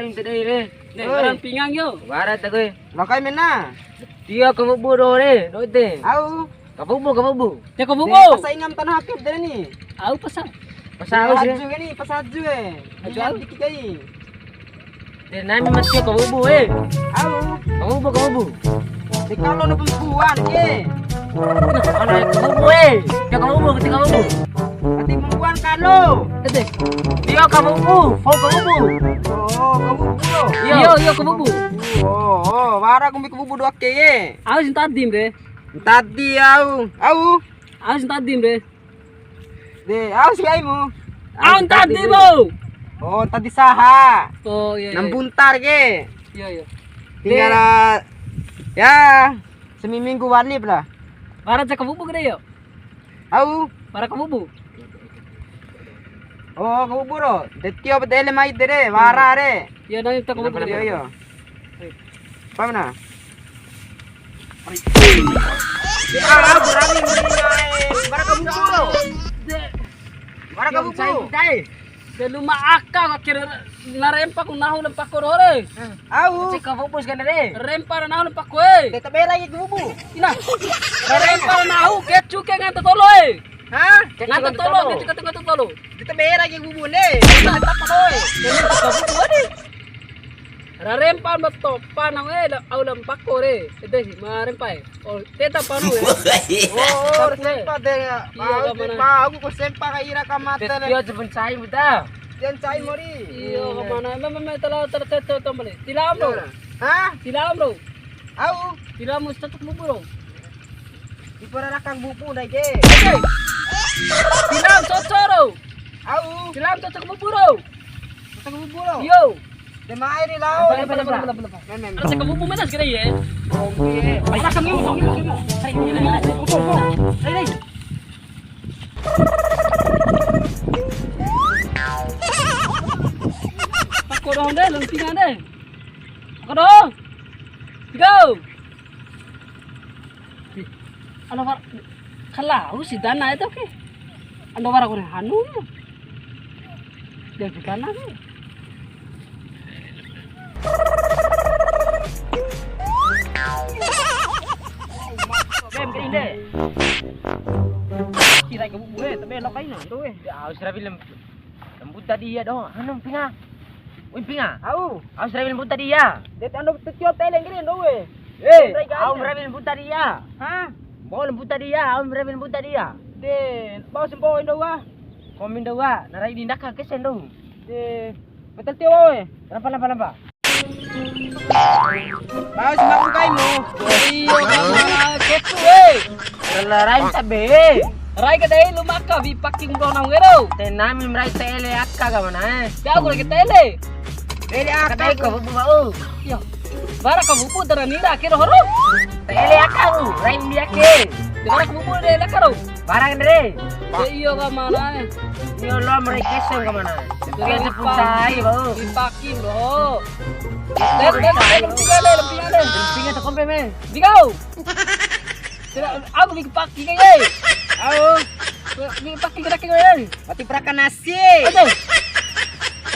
Namin tadi re. Nih, barang pinggang yo. Barat aku. Lakay mena. Dia kamu bodoh re. Doite. Au. Kamu bu. Ya kamu Deh, bu. pasaingam tanah hakit dari ni. Aku pasang. Pasal Pasaju sih. ni, pasaju eh. Hajal dikit kali. Dia namin mesti kamu bu eh. Au. Kamu bu. Di kalau na pembuan ke. Ano kamu bu eh. Dia kamu bu, kamu bu. Ati pembuan kalo. Ede. Dia kamu bu. Kamu bu. Oh, kamu budo. Yo kamu bu. Oh, wara kumi kamu budo ke ye. Aku sing tadim re. Tadi au. Au. Aku sing tadim re. De, au si aimu. Aku tadim bu. Oh, tadi saha. Oh iya. Nambuntar ke. Iya. Tinggal ya seminggu walip lah. Barang cak kamu bu gede yo. Au. Barang kamu bu. Oh, kamu buro. Detio betele mai dere, wara re. Ya nang tak kamu bu Yo gede. yo. Apa mana? Ah, berani bara kamu buro. Bara kamu buro. Delu maaka kira narempak unahu lempak korore. Au. Si kamu bu sekarang re. Rempar nahu lempak koe. Deta bela ye kamu bu. Ina. Rempar nahu kecu ke nganta tolo e. Hah? Nganta tolo, kecu nganta tolo. Deta bela ye kamu bu ne. Deta pakoy. Kamu bu ade. Rempar betopan nahu e au lempak kore. Ede marempai. Oh, teta panu e. Oh, sempa de. Iya, kamana. Aku ko sempa ka ira ka mata. Dia cuma cai buta. Yan cai mori. Iyo kamana. Mama tala tala tombale. Tilam bro. Hah? Tilam bro. Au. Tilam mustatuk mo bro. Iparakang bubu na ke. Tilam cocoro. Au. Tilam cocok mo bro. Sa kamu buro. Yo. De mai ni lao. Bala. Mem. Ano sa kamu pumenas kira ye? Okay. Ay sa kamu mo. Ay. Ako dong deh, lentingan deh. Ako dong. Go. Ano war kalau si dana itu ke? Ano war ako na hanu. Dia bukan lagi. Bem kering deh. Kira kamu gue, tapi lo kain tuh eh. Dia harus rapi lembut tadi ya dong. Anu pinga. Wih pinga. Au. Harus rapi lembut tadi ya. Det ando tetio tele ngiri ndo we. Aku rapi lembut tadi ya. Hah? Mau lembut tadi ya. Aku rapi lembut tadi ya. De, bawa sempo ndo wa. Komen doa. Narai dindak ke kesen dong. De, betul tio we. Lampa. Bawa semaku kai mo. Iyo kamu ketu eh. Lalarai sabe. Rai kadai lumaka bi paking bro nang ngero. Tenami merai tele akka ka mana eh. Dia aku lagi tele. Tele Kadai aka ko bu mau. Yo. Bara kamu pu dara nira kira horo. Tele akka bu. Rai dia ke. Bara kamu pu de lakaro. Barang re. Iyo ka mana eh. Yo lo merai kesen ka mana. Dia seputai bau. Bi paking bro. Lempingan deh. Pinga to kompe me. Digau. Aku bi paking eh. Au. Bi paking kira eh. Mati praka nasi. Aduh.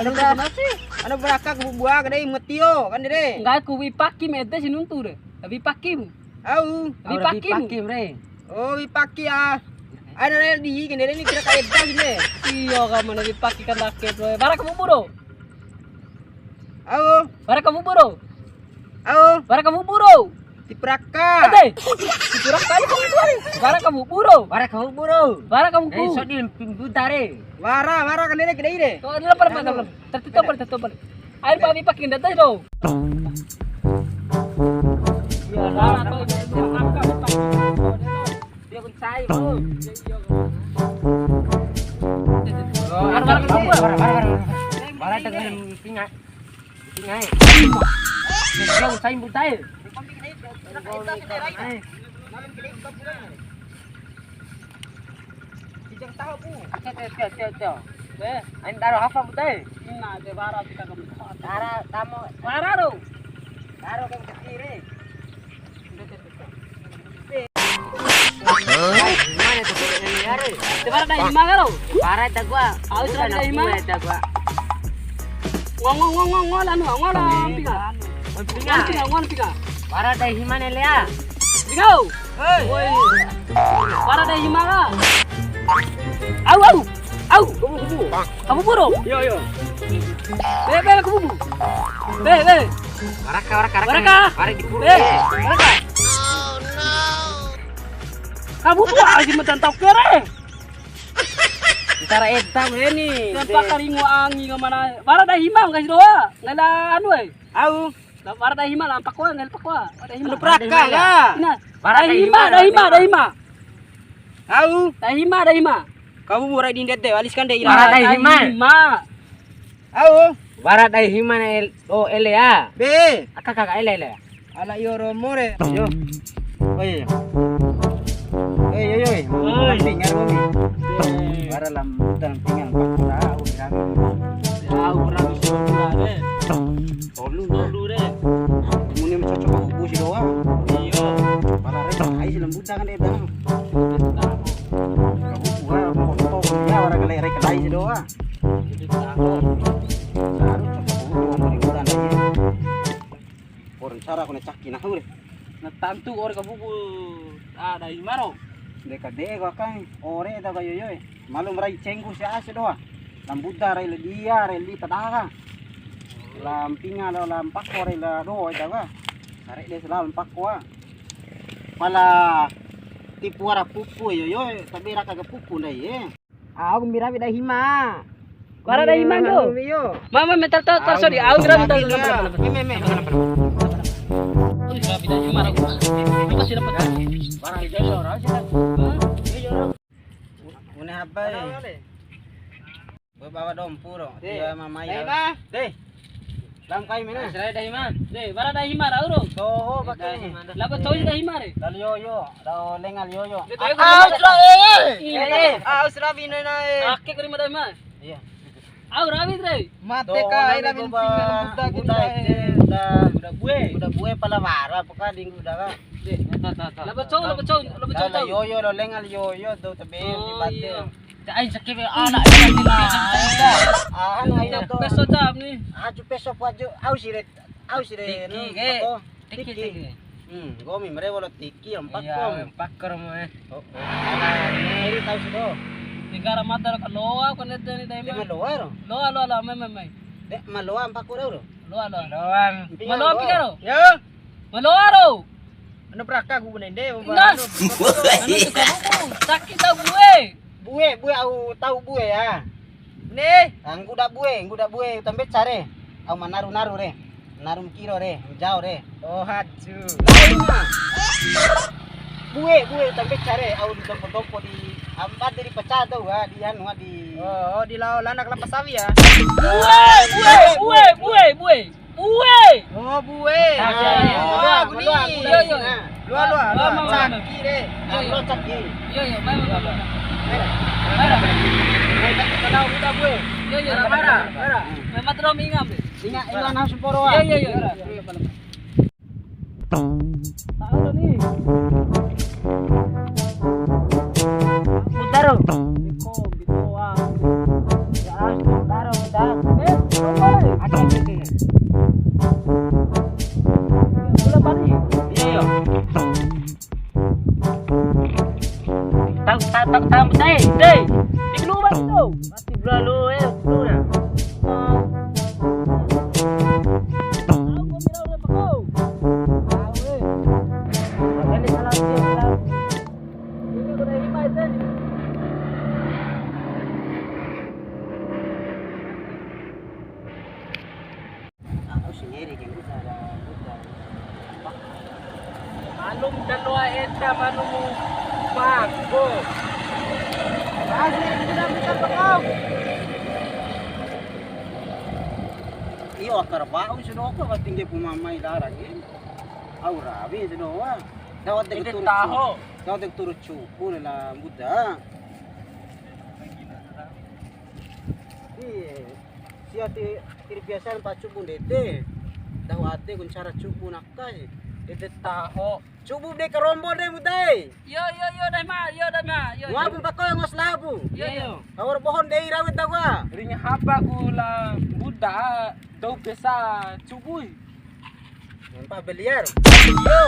Ano ba nasi? Ano beraka bubuah kadai metio kan dire. Enggak aku bi paking mete sinuntur. Bi paking. Au. Bi paking. re. Oh, ipaki ah. Ano na di kini ni kira ka edda gini. Iyo ka mana bi paking kan laket bro. Bara kamu buro. Au. Bara kamu buro. Au. Bara kamu buro. Ti praka. Ade. Kurang kali kamu buro. Bara kamu buro. Bara kamu buru. Bara kamu Eh buro. so di putare. Wara kan dire kidai de. Oh, dapat. Tertutup. Air papi pakai data itu. Ya, lara to dia pun cai, bro. Bara dengan pinga. Pinga. Dia usai butai. Kijang tahu bu. Teo. Ain daro apa butai? Nah, de bara kita kamu. Dara tamu. Bara ro. Daro kan kiri. Mana tu ini hari? De bara dai lima ro. Para tak gua. Aus ra dai lima. Tak gua. Ngong anu pinga. Oi pinga. Ngon pinga. Para dai himane lea. Pinga. Hei. Woi. Para dai himara. Au. Kubu. Kamu buru. Yo. Be kubu. Be. Waraka. Mari di Pura. Mereka. Kamu tuh aja mentantok kere. Cara eta ini. Tanpa karingo angi ngamana. Para dah himang kasih doa. Ngala anu euy. Au. Para dah himang lampak wa ngel pak wa. Ada himang. Anu prakal lah. Ina. Para Dah dah himang. Au. Dah himang. Kamu murai di dete aliskan deh Para ira. dah himang. Au. Bara dai himane elea. Be. Kakak ele. Ala yoro more. Yo. Oi. Yo. Pingar mo mi. Para lambutan pingal pakura urang. Ya urang sudah deh. Tolu deh. Muni cocok aku busi doa. Iyo. Para rek ai lambutan kan eta. Kamu gua foto dia orang galai rek lai doa. Baru cocok aku lambutan aja. Orang cara kena cakin aku deh. Natantu ore kabubu. Dah himaro. Deka deko kan ore eta kayo yoy. Malum rai cengku si ase doa. Lambutan rai dia rai li tadaga. Lampinga lo lampak ore la do eta ka. Arek dia lampak wa. Pala tipu ara pupu yo tapi ra kagak pupu dai ye. Aku mira dah hima. Para dah himang yo. Mama metal sorry. Au gram metal. Oh, grabe dah himaro. Masih dapat. Para hijau aja. Una apa ye? Bawa dompuro. Dia mama ya. Deh. Lam kai mina. Saya dah himang. Deh, para dah himar auro. So pakai. Labat choy dah himare. Dal yo. Dal lengal yo. Deh, tayo ko. Usra bina na eh. Akke kari madai mas. Iya. Au rabi dre. Mate ka ira bin pingal buta kita. Udah buwe pala mara paka ding udah ka. Labat choy. Dal yo lo lengal yo do tabe di bate. Ay sakit anak nila. Ano ayo to. Peso jam ni. Aju peso paju au sire. Tiki. Gomi mere wala tiki empat Iya, kom. pakar mo eh. Ala neri tahu sido. Tingara mata ka loa ko net ni dai Di ma. maloa ro. Loa mai. De maloa empat ko ro. Loa. Doang. Maloa pikaro. Yo. Maloa ro. Ano praka ko bunende mo Ina. Ano ka mo? Sakit daw buwe. Buwe au tahu buwe ya. Ne, ang guda buwe tambe care. Au manaru re. Narum kiro re, jauh re. Oh haju. Lain mah. Buwe tambe care au di dompo di ampat dari pecah tuh di anu di. Oh, di lanak lapas sawi ya. Buwe. Oh, buwe. Ah, Gua. Lu. Caki re. Lo caki. Yo, mai. Kalau udah buwe. Yo, Mara. Memang terus mingam deh. Ingat iwan harus poro. Yo. Tahu nih. Utaro. Biko ah. Ya, utaro. Akan gitu. Bulan bari. Iya. Tahu deh. Dikeluar itu. Masih berlalu keluar. Manum dalawa eta manum bago. Iyo akar bau sudah ko tinggi pumamay darang ini. Aura abi sudah. Dapat Ini turut tahu. Dapat turut cupu nila muda. Iya. Siati irbiasan pak cupu dete. Tahu ate kun cara cupu nakai. Dete tahu. Cupu de kerombo de mutai. Yo dai ma. Ngapu pakoy ngos labu. Yo. Awar pohon de irawit tawa. Rinya haba gula Buddha Tuh biasa cubui. Empat beliar. Yo.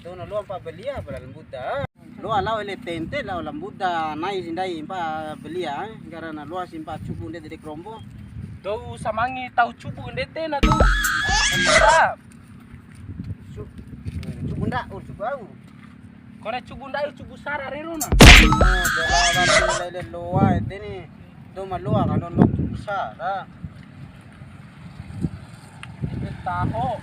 Tuh no lo empat beliar pada lembuda. Lo alau ele tente lau lembuda nai sindai empat beliar. Karena lo simpa cubu de dari krombo. Tuh samangi tahu cubu ndete na tuh. Mantap. Cubu ndak, cubu au. Kone cubu ndak cubu sara rero na. Oh, dola ele loa itu ni. Do maloa kan lo cubu sara. Taho.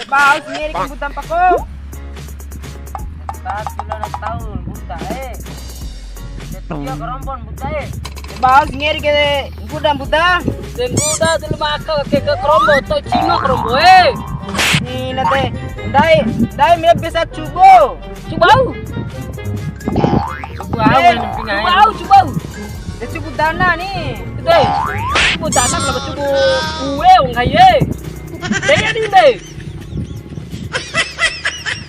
Bau sendiri kebutan pako. Satu na tahun buta Dia kerompon buta Bau sendiri ke kebutan buta. Tengguda dulu maka ke krombo to cino krombo Ni nate. Dai me bisa cubo. Cubau. Cubau. Dia cubo dana nih. Deh. Cubu dana kalau cubu kue ngaye. Deh ni deh.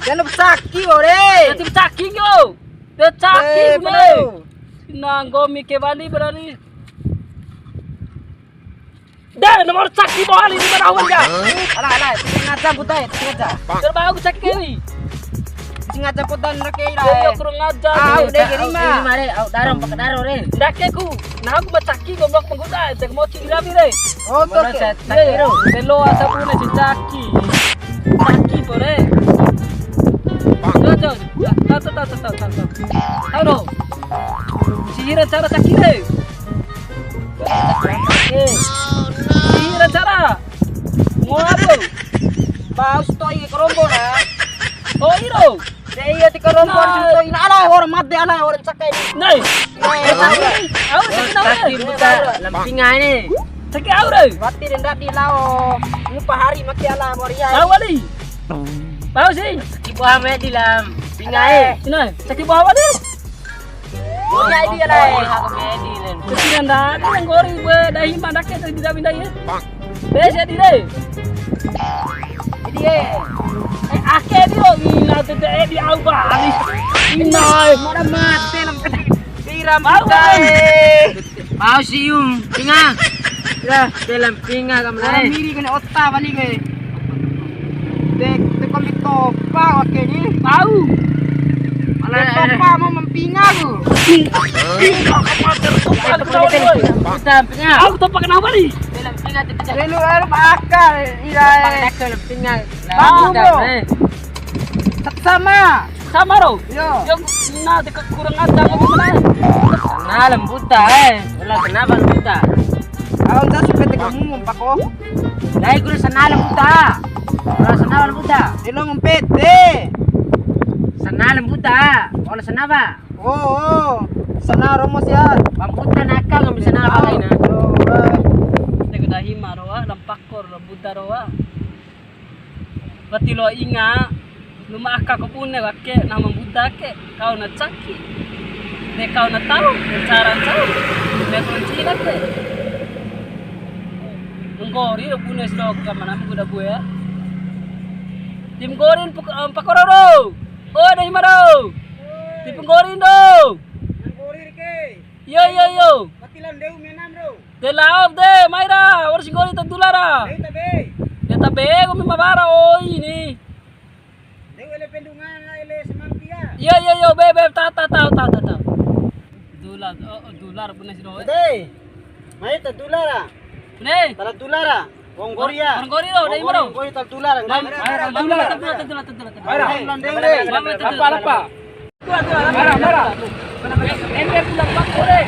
Jangan sakit ore. Nanti caki yo. Dia caki gue. Nanggo mike bali berani. Dah nomor caki bali di mana awan ya? Alah, sengaja buta sengaja. Terbau caki kiri. Sengaja putan rakei Yo kurang ajar. Au deh kirima. Mare, au darom pakai daro re. Dakeku. Nah aku caki goblok menggoda. Tek mau ciri rabi re. Oh tuh. Belo asa punya si caki. Caki pore. Tahu. Tahu dong. Sihir cara caki re. Sihir cara. Mau apa? Bau stoi kerombo na. Oh iro. Dia ti kerombo stoi na ala orang mati ala orang cakai. Nai. Aku caki buta lampinga ini. Caki aku re. Mati rendah di lao. Ngupa hari mati ala moria. Tahu ali. Tahu sih. Ibu ame di lam pingai. Ini caki bawa deh. Moria dia lah. Aku medi len. Kecilan dah, yang gori gue dahi mana ke tadi dah pindah ya. Bes ya dire. Jadi Ake dia ina tete di awal. Ina mana mati lam kata. Tiram Mau, buta. Mau sium pinga. Ya, dalam pinga kamu lah. Miri kena otak balik ke. Dek komito pa oke ni. tahu. Malah pa mau mempinga tu. Buta pinga. Aku tak pakai nama ni. Dalam pinga tete. Lalu akal irai. Pakai dalam pinga. Sama. Sama ro. Yo. Yang ina dekat kurang ajar aku mana. Nah, lembuta Wala kenapa lembuta? Aku dah suka kamu pako. Dai guru sana lembuta. Wala sana lembuta. Dilo ngumpete. Sana lembuta. Wala sana ba? Oh. Sana romos ya. Lembuta nakal ngam sana apa ina. Teko dahi maroa lampakor buta roa. Pati lo inga luma akka ko pune wakke nama buta ke kau na caki. De kau na tahu cara tahu. De kunci ke. Ngori lo pune stok ka mana buda buaya. Tim gorin pakororo. Oh dahi maro. Tim gorin do. Ngori ke. Yo. Patilan deu menam ro. De laob de Maira, orang singgori tentulara. Deu tabe. Ya tabe kami mabara oh ini. Deu ele pendungan ele semampia. Yo bebe tahu. Dolar punya sih doy. Dei. Mai ta dulara. Nih. Tara dulara. Wong goria. Orang gori lo, dari mana? Gori ta dulara. Tentular. Apa? Tuh. Merah. Ember pulang bang, boleh.